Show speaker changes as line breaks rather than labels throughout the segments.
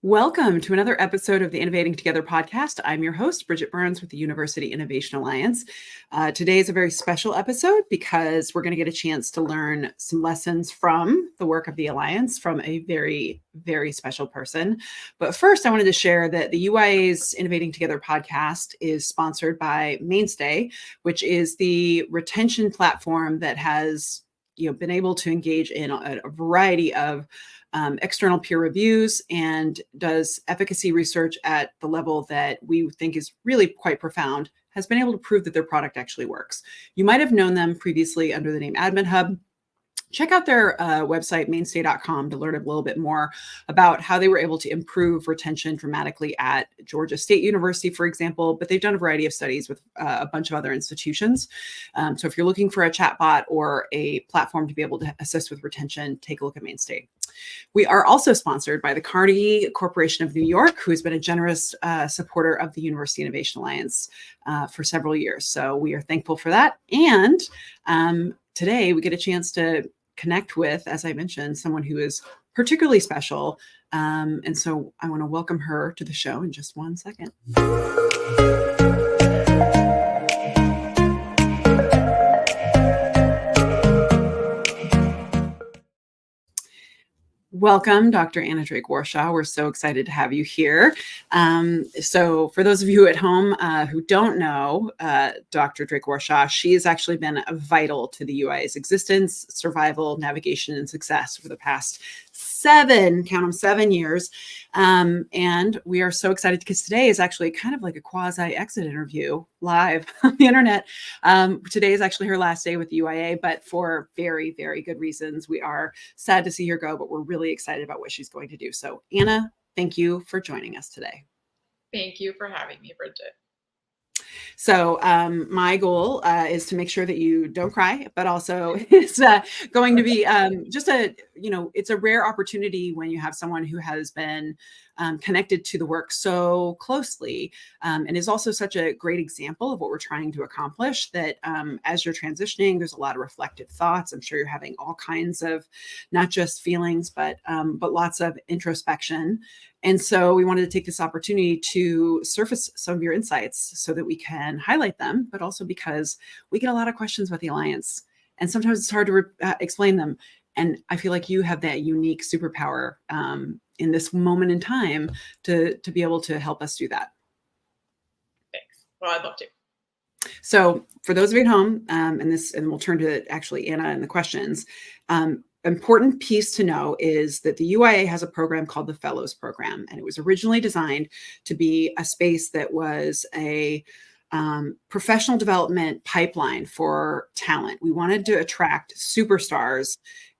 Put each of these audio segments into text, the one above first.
Welcome to another episode of the Innovating Together podcast. I'm your host, Bridget Burns with the University Innovation Alliance. Today is a very special episode because we're going to get a chance to learn some lessons from the work of the Alliance from a very, very special person. But first, I wanted to share that the UIA's Innovating Together podcast is sponsored by Mainstay, which is the retention platform that has been able to engage in a variety of external peer reviews and does efficacy research at the level that we think is really quite profound, has been able to prove that their product actually works. You might have known them previously under the name Admin Hub. Check out their website, mainstay.com, to learn a little bit more about how they were able to improve retention dramatically at Georgia State University, for example, but they've done a variety of studies with a bunch of other institutions. So if you're looking for a chatbot or a platform to be able to assist with retention, take a look at Mainstay. We are also sponsored by the Carnegie Corporation of New York, who has been a generous supporter of the University Innovation Alliance for several years. So we are thankful for that. And today we get a chance to connect with, as I mentioned, someone who is particularly special. And so I want to welcome her to the show in just one second. Welcome, Dr. Anna Drake Warshaw. We're so excited to have you here. So for those of you at home who don't know Dr. Drake Warshaw, she has actually been vital to the UIA's existence, survival, navigation, and success for the past 7 years. And we are so excited because today is actually kind of like a quasi-exit interview live on the internet. Today is actually her last day with the UIA, but for very, very good reasons. We are sad to see her go, but we're really excited about what she's going to do. So Anna, thank you for joining us today.
Thank you for having me, Bridget.
So my goal is to make sure that you don't cry, but also it's going to be just it's a rare opportunity when you have someone who has been connected to the work so closely and is also such a great example of what we're trying to accomplish, that as you're transitioning, there's a lot of reflective thoughts. I'm sure you're having all kinds of not just feelings, but lots of introspection. And so we wanted to take this opportunity to surface some of your insights so that we can highlight them, but also because we get a lot of questions about the Alliance, and sometimes it's hard to explain them. And I feel like you have that unique superpower in this moment in time to be able to help us do that.
Thanks. Well, I'd love to.
So for those of you at home, and we'll turn to actually Anna and the questions. Important piece to know is that the UIA has a program called the Fellows Program, and it was originally designed to be a space that was a professional development pipeline for talent. We wanted to attract superstars,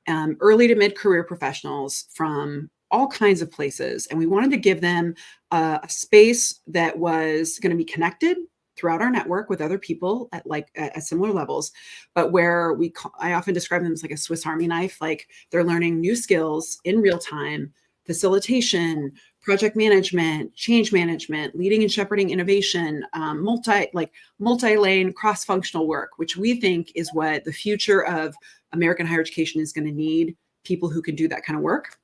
early to mid-career professionals from all kinds of places, and we wanted to give them a space that was going to be connected throughout our network with other people at similar levels, but where I often describe them as like a Swiss Army knife. Like they're learning new skills in real time, facilitation, project management, change management, leading and shepherding innovation, multi-lane, cross-functional work, which we think is what the future of American higher education is going to need, people who can do that kind of work.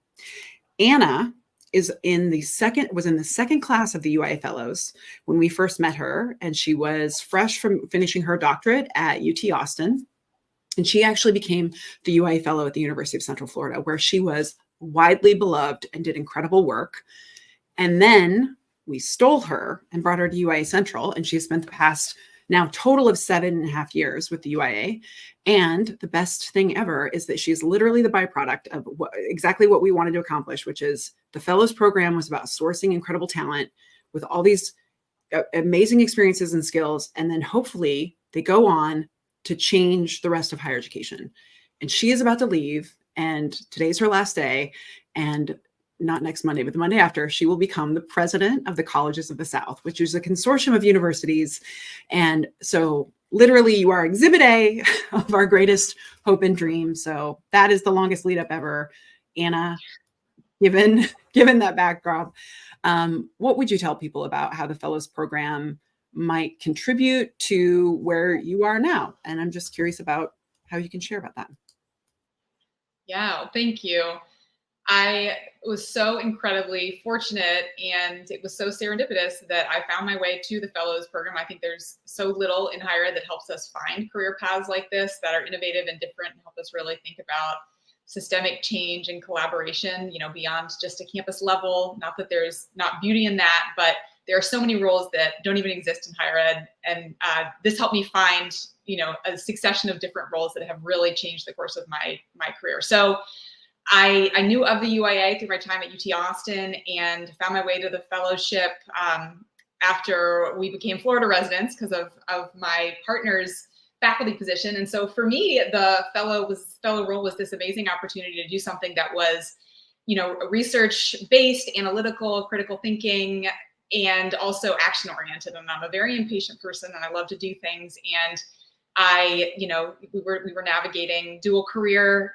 Anna was in the second class of the UIA Fellows when we first met her, and she was fresh from finishing her doctorate at UT Austin. And she actually became the UIA Fellow at the University of Central Florida, where she was widely beloved and did incredible work. And then we stole her and brought her to UIA Central, and she spent the past now total of 7.5 years with the UIA. And the best thing ever is that she's literally the byproduct of exactly what we wanted to accomplish, which is the Fellows Program was about sourcing incredible talent with all these amazing experiences and skills. And then hopefully they go on to change the rest of higher education. And she is about to leave, and today's her last day. And not next Monday, but the Monday after, she will become the president of the Colleges of the South, which is a consortium of universities. And so literally you are exhibit A of our greatest hope and dream. So that is the longest lead up ever. Anna, given that backdrop, what would you tell people about how the Fellows Program might contribute to where you are now? And I'm just curious about how you can share about that.
Yeah, thank you. I was so incredibly fortunate, and it was so serendipitous that I found my way to the fellows program. I think there's so little in higher ed that helps us find career paths like this that are innovative and different and help us really think about systemic change and collaboration, beyond just a campus level. Not that there's not beauty in that, but there are so many roles that don't even exist in higher ed. And this helped me find, a succession of different roles that have really changed the course of my career. So I knew of the UIA through my time at UT Austin and found my way to the fellowship after we became Florida residents because of my partner's faculty position. And so for me, the fellow role was this amazing opportunity to do something that was, research-based, analytical, critical thinking, and also action-oriented. And I'm a very impatient person, and I love to do things. And we were navigating dual career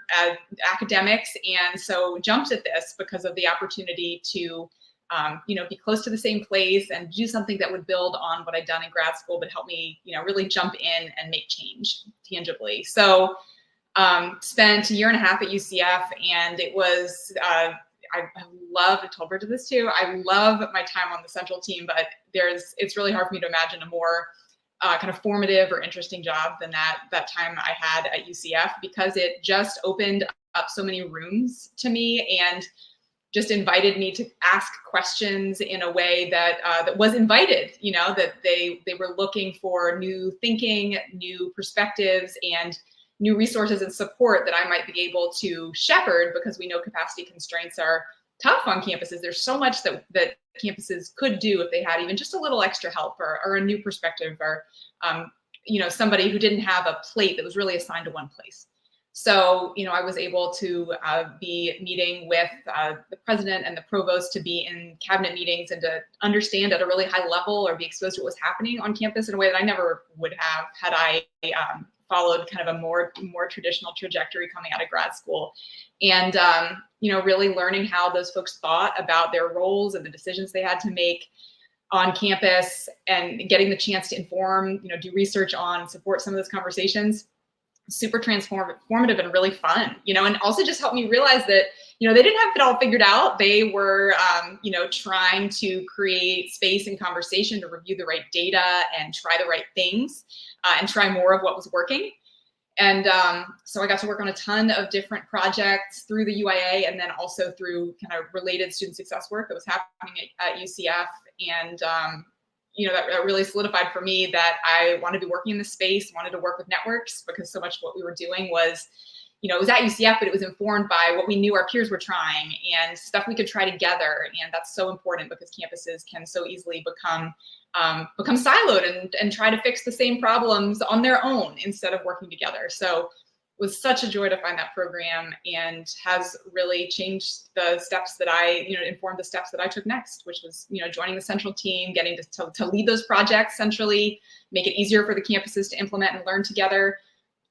academics, and so jumped at this because of the opportunity to, be close to the same place and do something that would build on what I'd done in grad school, but help me, really jump in and make change tangibly. So, spent a year and a half at UCF, and it was, I told Bridget this too, I love my time on the central team, but it's really hard for me to imagine a more kind of formative or interesting job than that time I had at UCF, because it just opened up so many rooms to me and just invited me to ask questions in a way that was invited, that they were looking for new thinking, new perspectives, and new resources and support that I might be able to shepherd, because we know capacity constraints are tough on campuses. There's so much that campuses could do if they had even just a little extra help or a new perspective, or somebody who didn't have a plate that was really assigned to one place. So, I was able to be meeting with the president and the provost, to be in cabinet meetings and to understand at a really high level or be exposed to what was happening on campus in a way that I never would have had I followed kind of a more traditional trajectory coming out of grad school. And, really learning how those folks thought about their roles and the decisions they had to make on campus, and getting the chance to inform, do research on and support some of those conversations. Super transformative and really fun, and also just helped me realize that, they didn't have it all figured out. They were, trying to create space and conversation to review the right data and try the right things, and try more of what was working. And so I got to work on a ton of different projects through the UIA, and then also through kind of related student success work that was happening at UCF. And that really solidified for me that I wanted to be working in this space, wanted to work with networks, because so much of what we were doing was, it was at UCF, but it was informed by what we knew our peers were trying and stuff we could try together. And that's so important, because campuses can so easily become siloed and try to fix the same problems on their own instead of working together. So it was such a joy to find that program, and has really changed the steps that informed the steps that I took next, which was, joining the central team, getting to lead those projects centrally, make it easier for the campuses to implement and learn together.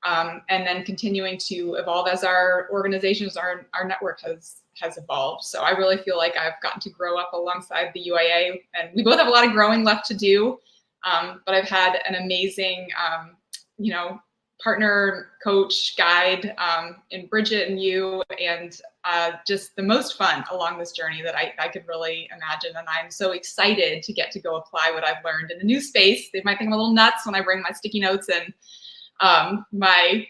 And then continuing to evolve as our organizations, our network has evolved. So I really feel like I've gotten to grow up alongside the UIA, and we both have a lot of growing left to do. But I've had an amazing, partner, coach, guide in Bridget and you, and just the most fun along this journey that I could really imagine. And I'm so excited to get to go apply what I've learned in a new space. They might think I'm a little nuts when I bring my sticky notes and my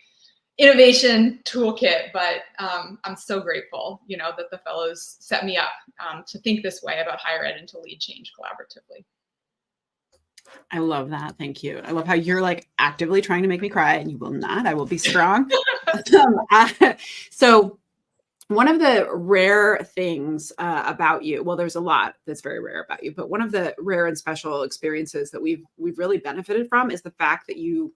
innovation toolkit, but I'm so grateful, that the fellows set me up to think this way about higher ed and to lead change collaboratively.
I love that. Thank you. I love how you're like actively trying to make me cry, and you will not. I will be strong. So one of the rare things about you, well, there's a lot that's very rare about you, but one of the rare and special experiences that we've really benefited from is the fact that you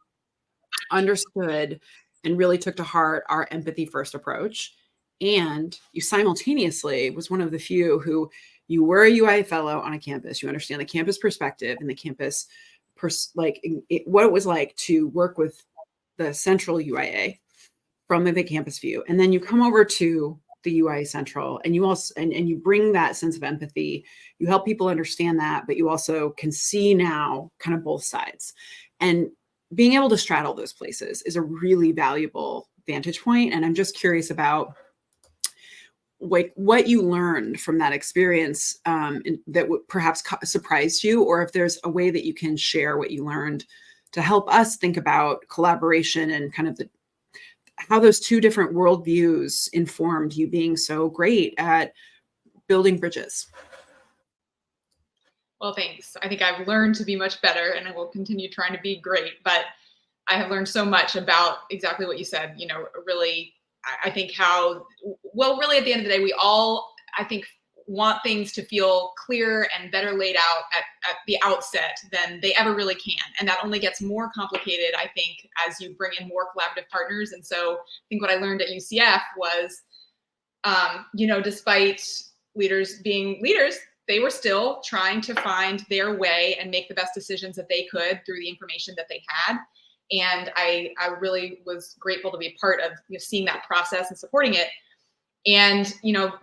understood and really took to heart our empathy first approach. And you simultaneously was one of the few who, you were a UIA fellow on a campus. You understand the campus perspective and the campus, what it was like to work with the central UIA from the campus view. And then you come over to the UIA Central, and you also, and you bring that sense of empathy. You help people understand that, but you also can see now kind of both sides. And being able to straddle those places is a really valuable vantage point. And I'm just curious about like what you learned from that experience that perhaps surprised you, or if there's a way that you can share what you learned to help us think about collaboration and kind of how those two different worldviews informed you being so great at building bridges.
Well, thanks. I think I've learned to be much better, and I will continue trying to be great. But I have learned so much about exactly what you said. Really, I think really at the end of the day, we all, I think, want things to feel clear and better laid out at the outset than they ever really can. And that only gets more complicated, I think, as you bring in more collaborative partners. And so I think what I learned at UCF was, despite leaders being leaders, they were still trying to find their way and make the best decisions that they could through the information that they had. And I really was grateful to be a part of seeing that process and supporting it. And,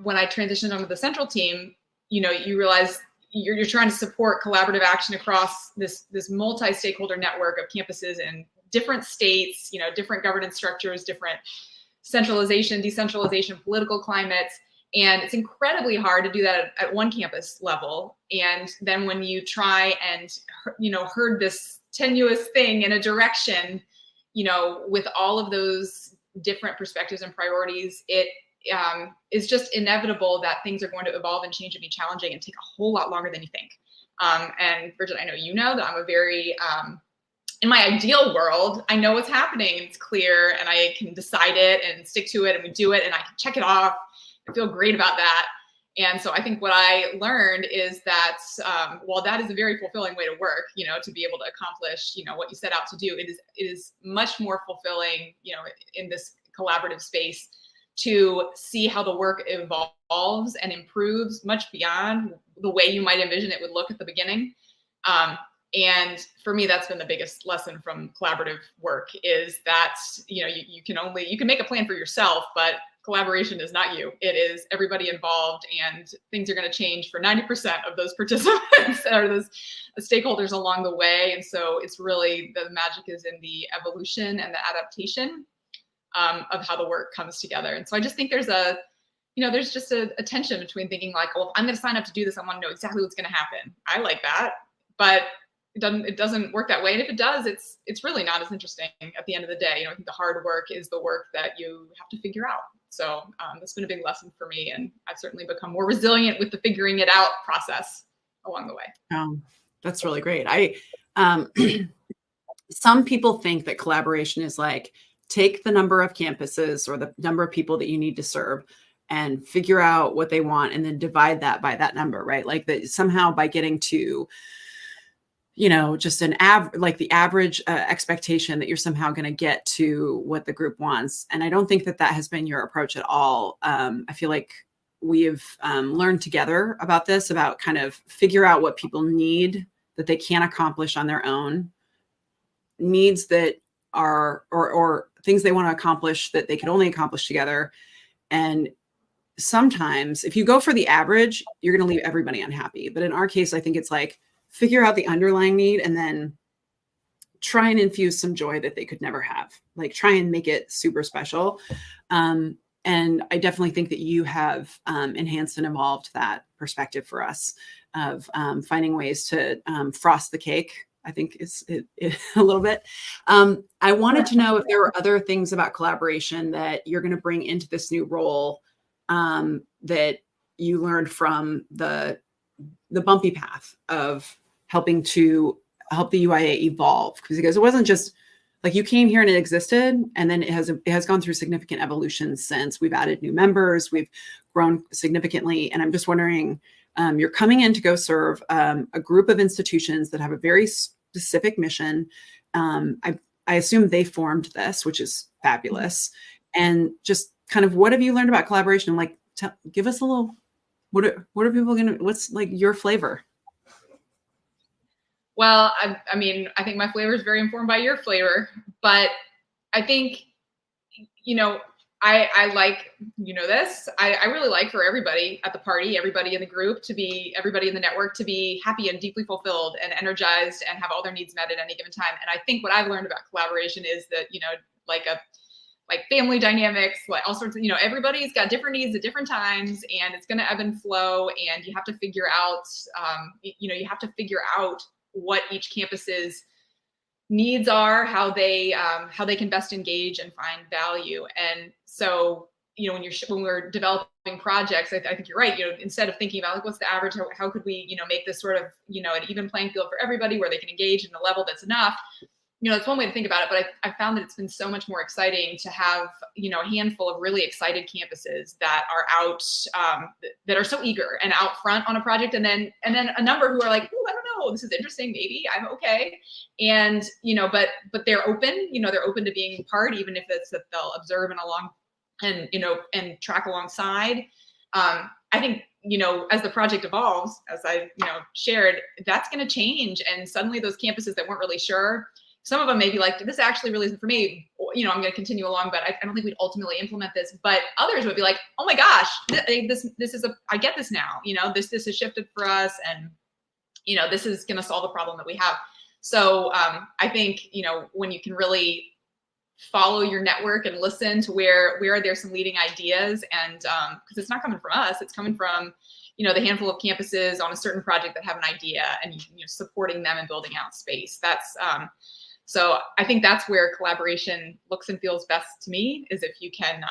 when I transitioned onto the central team, you realize you're trying to support collaborative action across this multi-stakeholder network of campuses in different states, different governance structures, different centralization, decentralization, political climates. And it's incredibly hard to do that at one campus level. And then when you try and, herd this tenuous thing in a direction, with all of those different perspectives and priorities, it is just inevitable that things are going to evolve and change and be challenging and take a whole lot longer than you think. And Bridget, I know that I'm a very, in my ideal world, I know what's happening and it's clear and I can decide it and stick to it and we do it and I can check it off. I feel great about that. And so I think what I learned is that while that is a very fulfilling way to work, to be able to accomplish, what you set out to do, it is much more fulfilling, in this collaborative space to see how the work evolves and improves much beyond the way you might envision it would look at the beginning. And for me, that's been the biggest lesson from collaborative work is that, you can make a plan for yourself, but collaboration is not you. It is everybody involved, and things are going to change for 90% of those participants or those stakeholders along the way. And so it's really, the magic is in the evolution and the adaptation of how the work comes together. And so I just think there's just a tension between thinking like, well, if I'm going to sign up to do this, I want to know exactly what's going to happen. I like that, but it doesn't work that way. And if it does, it's really not as interesting at the end of the day. I think the hard work is the work that you have to figure out. So that's been a big lesson for me. And I've certainly become more resilient with the figuring it out process along the way.
That's really great. Some people think that collaboration is like, take the number of campuses or the number of people that you need to serve and figure out what they want and then divide that by that number, right? Like that somehow by getting to, just the average expectation that you're somehow going to get to what the group wants. And I don't think that has been your approach at all. I feel like we've learned together about this, about kind of figure out what people need that they can't accomplish on their own, needs that are, or things they want to accomplish that they can only accomplish together. And sometimes if you go for the average, you're going to leave everybody unhappy. But in our case, I think it's like, figure out the underlying need and then try and infuse some joy that they could never have, like try and make it super special. And I definitely think that you have enhanced and evolved that perspective for us of finding ways to frost the cake, I think is a little bit. I wanted to know if there were other things about collaboration that you're going to bring into this new role that you learned from the bumpy path of helping to help the UIA evolve, because it wasn't just like you came here and it existed, and then it has gone through significant evolution since. We've added new members, we've grown significantly, and I'm just wondering, you're coming in to go serve a group of institutions that have a very specific mission. I assume they formed this, which is fabulous, and just kind of what have you learned about collaboration? Like, give us a little. What are people what's like your flavor?
Well, I mean, I think my flavor is very informed by your flavor, but I think, I like, this, I really like for everybody at the party, everybody in the group everybody in the network to be happy and deeply fulfilled and energized and have all their needs met at any given time. And I think what I've learned about collaboration is that, like like family dynamics, like all sorts of, everybody's got different needs at different times, and it's going to ebb and flow. And you have to figure out, what each campus's needs are, how they can best engage and find value. And so, when we're developing projects, I think you're right. Instead of thinking about like what's the average, how could we, make this sort of, an even playing field for everybody where they can engage in a level that's enough. That's one way to think about it, but I found that it's been so much more exciting to have, a handful of really excited campuses that are out, that are so eager and out front on a project. And then a number who are like, oh, I don't know, this is interesting. Maybe I'm okay. And, but they're open, they're open to being part, even if it's that they'll observe and track alongside. I think, as the project evolves, as I, shared, that's going to change. And suddenly those campuses that weren't really sure, some of them may be like, this actually really isn't for me. I'm going to continue along, but I don't think we'd ultimately implement this. But others would be like, oh my gosh, this is I get this now. This has shifted for us, and this is going to solve a problem that we have. So I think when you can really follow your network and listen to where are there some leading ideas, and because it's not coming from us, it's coming from the handful of campuses on a certain project that have an idea, and supporting them and building out space. That's so I think that's where collaboration looks and feels best to me, is if you can,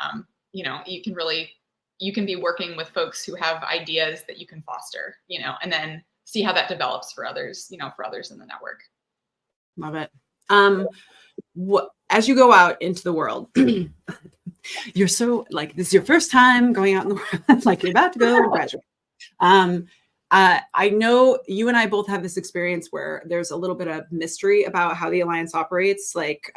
you can be working with folks who have ideas that you can foster, and then see how that develops for others, for others in the network.
Love it. As you go out into the world, you're so like, this is your first time going out in the world, like you're about to go graduate. I know you and I both have this experience where there's a little bit of mystery about how the Alliance operates. Like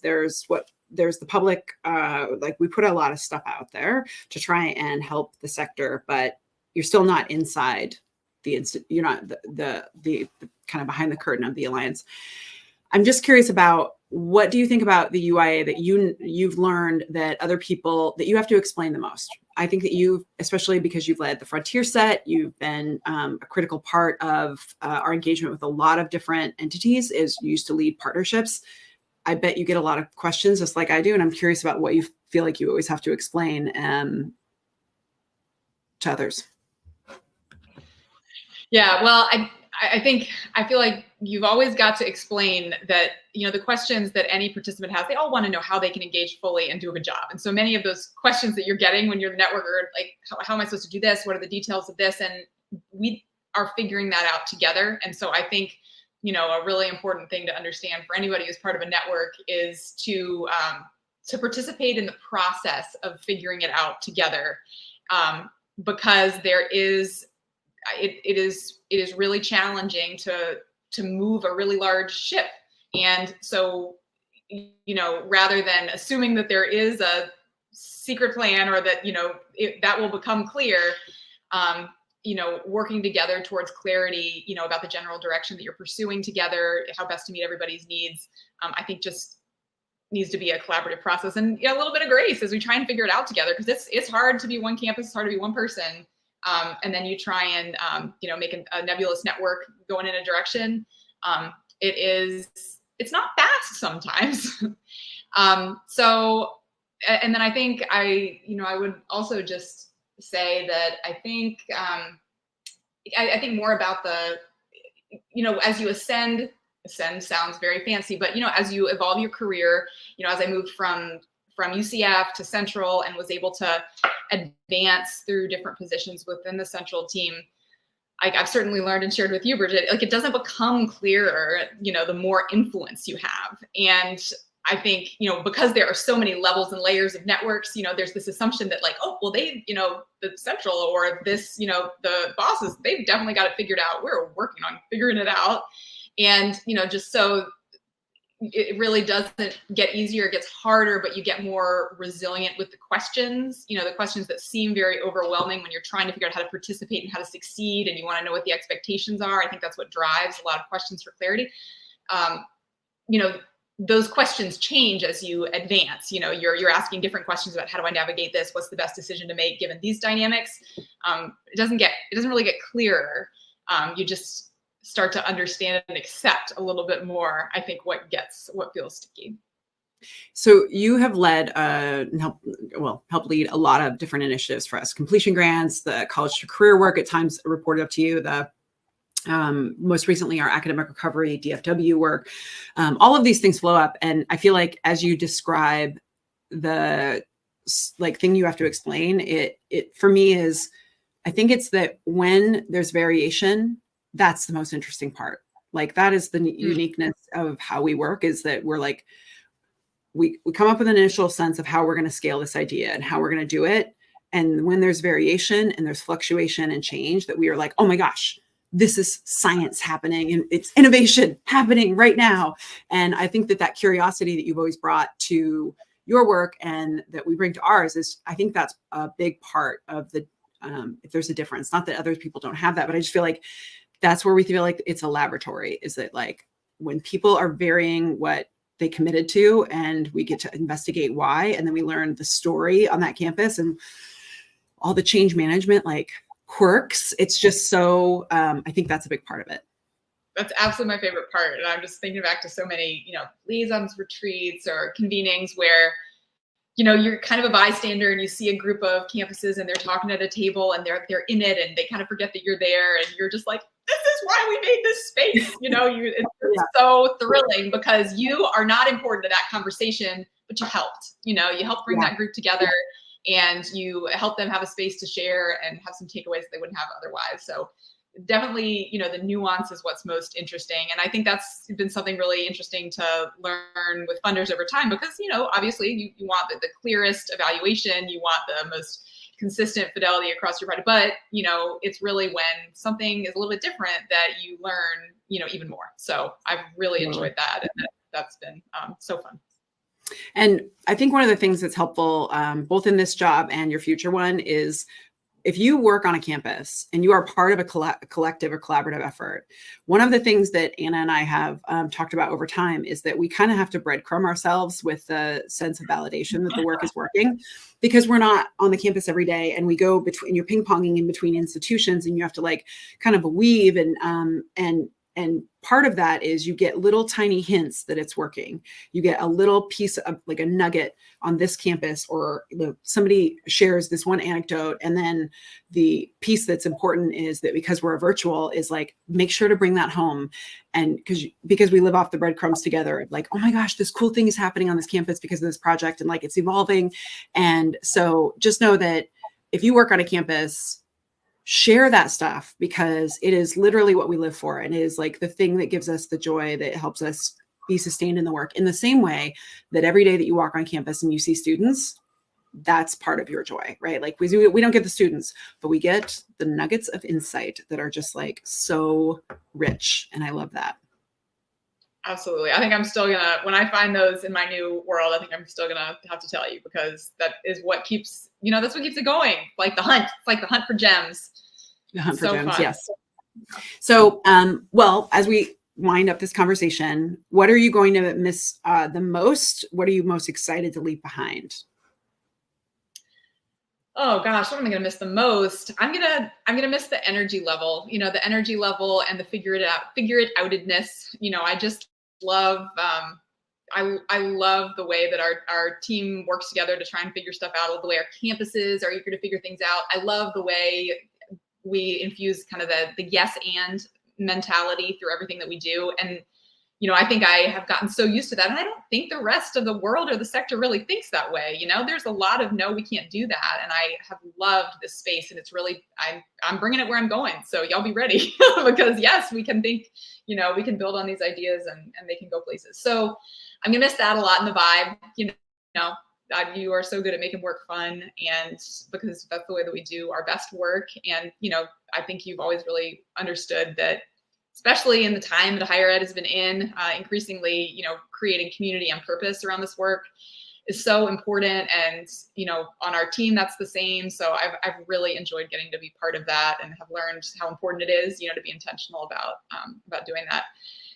there's the public, like we put a lot of stuff out there to try and help the sector, but you're still not inside you're not the kind of behind the curtain of the Alliance. I'm just curious about, what do you think about the UIA that you've learned that other people, that you have to explain the most? I think that especially because you've led the Frontier Set, you've been a critical part of our engagement with a lot of different entities, is you used to lead partnerships. I bet you get a lot of questions just like I do. And I'm curious about what you feel like you always have to explain to others.
Yeah, well, I feel like you've always got to explain that, the questions that any participant has, they all want to know how they can engage fully and do a good job. And so many of those questions that you're getting when you're the network are like, how am I supposed to do this? What are the details of this? And we are figuring that out together. And so I think, a really important thing to understand for anybody who's part of a network is to participate in the process of figuring it out together, because there is, it is really challenging to move a really large ship. And so, rather than assuming that there is a secret plan, or that, that will become clear, working together towards clarity, about the general direction that you're pursuing together, how best to meet everybody's needs, I think just needs to be a collaborative process, and a little bit of grace as we try and figure it out together, because it's hard to be one campus, it's hard to be one person. And then you try and, make a nebulous network going in a direction. It's not fast sometimes. So, and then I think I would also just say that I think more about the, as you ascend sounds very fancy, but, as you evolve your career, as I moved from UCF to Central and was able to advance through different positions within the Central team, I've certainly learned and shared with you, Bridget, like it doesn't become clearer, the more influence you have. And I think, because there are so many levels and layers of networks, there's this assumption that like, oh, well, they, the Central or this, the bosses, they've definitely got it figured out. We're working on figuring it out. And, just so it really doesn't get easier, it gets harder, but you get more resilient with the questions, the questions that seem very overwhelming when you're trying to figure out how to participate and how to succeed, and you want to know what the expectations are. I think that's what drives a lot of questions for clarity. Those questions change as you advance. You're asking different questions about, how do I navigate this? What's the best decision to make given these dynamics? It doesn't really get clearer. You just start to understand and accept a little bit more, I think, what feels sticky.
So you have led and helped lead a lot of different initiatives for us. Completion grants, the college to career work at times reported up to you, the most recently our academic recovery, DFW work. All of these things flow up. And I feel like as you describe the thing you have to explain, it for me is, I think it's that when there's variation, that's the most interesting part. Like that is the uniqueness of how we work, is that we're like, we come up with an initial sense of how we're going to scale this idea and how we're going to do it. And when there's variation and there's fluctuation and change, that we are like, oh my gosh, this is science happening and it's innovation happening right now. And I think that that curiosity that you've always brought to your work and that we bring to ours is, I think that's a big part of the, if there's a difference, not that other people don't have that, but I just feel like that's where we feel like it's a laboratory, is that like when people are varying what they committed to, and we get to investigate why, and then we learn the story on that campus and all the change management like quirks. It's just so, I think that's a big part of it.
That's absolutely my favorite part. And I'm just thinking back to so many, liaisons retreats or convenings where, you're kind of a bystander and you see a group of campuses and they're talking at a table and they're in it and they kind of forget that you're there, and you're just like, this is why we made this space. It's so thrilling because you are not important to that conversation, but you helped. You helped bring that group together, and you help them have a space to share and have some takeaways that they wouldn't have otherwise. So definitely, the nuance is what's most interesting. And I think that's been something really interesting to learn with funders over time, because, obviously you want the clearest evaluation, you want the most consistent fidelity across your project, but, it's really when something is a little bit different that you learn, even more. So I've really enjoyed that. And that's been so fun.
And I think one of the things that's helpful, both in this job and your future one, is if you work on a campus and you are part of a collective or collaborative effort, one of the things that Anna and I have talked about over time is that we kind of have to breadcrumb ourselves with the sense of validation that the work is working, because we're not on the campus every day, and we go between, you're ping-ponging in between institutions, and you have to like kind of weave and part of that is you get little tiny hints that it's working. You get a little piece of like a nugget on this campus, or somebody shares this one anecdote. And then the piece that's important is that because we're a virtual, is like, make sure to bring that home. And because we live off the breadcrumbs together, like, oh my gosh, this cool thing is happening on this campus because of this project, and like it's evolving. And so just know that if you work on a campus, share that stuff, because it is literally what we live for. And it is like the thing that gives us the joy that helps us be sustained in the work, in the same way that every day that you walk on campus and you see students, that's part of your joy, right? Like we don't get the students, but we get the nuggets of insight that are just like so rich. And I love that.
Absolutely. I think I'm still gonna, when I find those in my new world, I think I'm still gonna have to tell you, because that is what keeps, that's what keeps it going. Like the hunt, it's like the hunt for gems.
The hunt for gems, yes. So, well, as we wind up this conversation, what are you going to miss the most? What are you most excited to leave behind?
Oh gosh, what am I going to miss the most? I'm going to miss the energy level, the energy level and the figure it outedness. I just love, I love the way that our team works together to try and figure stuff out, the way our campuses are eager to figure things out. I love the way we infuse kind of the yes and mentality through everything that we do. And, I think I have gotten so used to that. And I don't think the rest of the world or the sector really thinks that way. There's a lot of, no, we can't do that. And I have loved this space, and it's really, I'm bringing it where I'm going. So y'all be ready because yes, we can think, we can build on these ideas and they can go places. So I'm going to miss that a lot in the vibe, you are so good at making work fun, and because that's the way that we do our best work. And, I think you've always really understood that, especially in the time that higher ed has been in, increasingly, creating community and purpose around this work is so important. And, on our team, that's the same. So I've really enjoyed getting to be part of that, and have learned how important it is, to be intentional about doing that.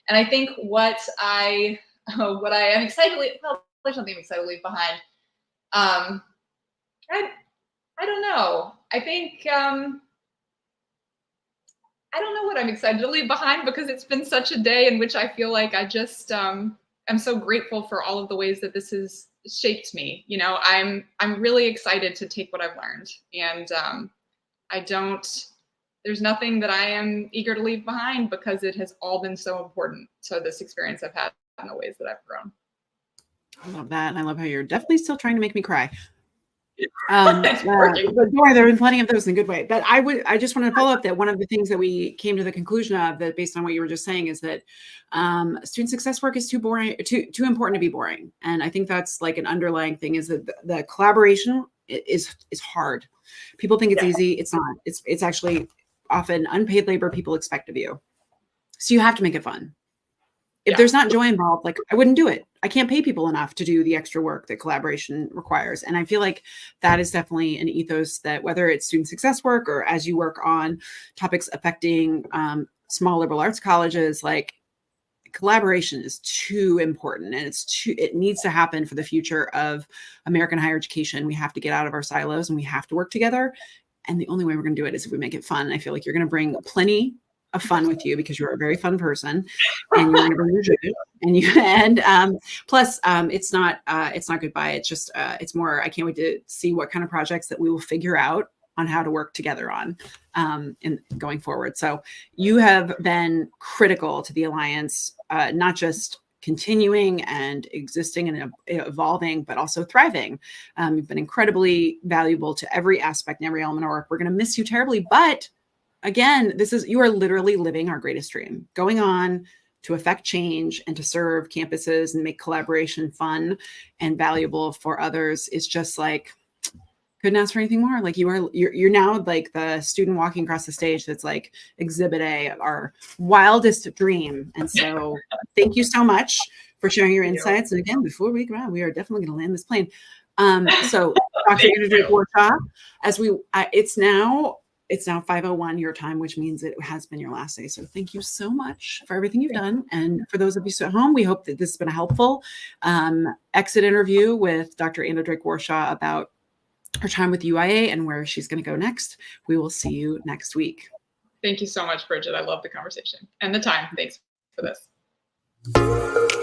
And I think what I am excited to leave, well, there's something I'm excited to leave behind. I don't know. I think, I don't know what I'm excited to leave behind, because it's been such a day in which I feel like I just, am so grateful for all of the ways that this has shaped me. You know, I'm really excited to take what I've learned, and there's nothing that I am eager to leave behind, because it has all been so important to this experience I've had and the ways that I've grown.
I love that. And I love how you're definitely still trying to make me cry.
It's working.
But there have been plenty of those in a good way. But I just wanted to follow up that one of the things that we came to the conclusion of, that based on what you were just saying, is that student success work is too boring, too important to be boring. And I think that's like an underlying thing, is that the collaboration is hard. People think it's easy. It's not. It's actually often unpaid labor people expect of you. So you have to make it fun. If there's not joy involved, like, I wouldn't do it. I can't pay people enough to do the extra work that collaboration requires. And I feel like that is definitely an ethos that, whether it's student success work or as you work on topics affecting small liberal arts colleges, like, collaboration is too important, and it needs to happen for the future of American higher education. We have to get out of our silos, and we have to work together. And the only way we're going to do it is if we make it fun. And I feel like you're going to bring plenty of fun with you, because you're a very fun person, and you're going to bring your joy. And plus, it's not goodbye. It's just it's more. I can't wait to see what kind of projects that we will figure out on how to work together on in going forward. So you have been critical to the Alliance, not just continuing and existing and evolving, but also thriving. You've been incredibly valuable to every aspect and every element of work. We're going to miss you terribly, but again, you are literally living our greatest dream, going on to affect change and to serve campuses and make collaboration fun and valuable for others. It's just like, couldn't ask for anything more. Like, you're now like the student walking across the stage that's like Exhibit A, our wildest dream. And so thank you so much for sharing your insights. And again, before we go out, we are definitely going to land this plane. So Dr. Drake Warshaw, it's now 5:01 your time, which means it has been your last day. So thank you so much for everything you've done. And for those of you at home, we hope that this has been a helpful exit interview with Dr. Drake Warshaw about her time with UIA and where she's going to go next. We will see you next week.
Thank you so much, Bridget. I love the conversation and the time. Thanks for this.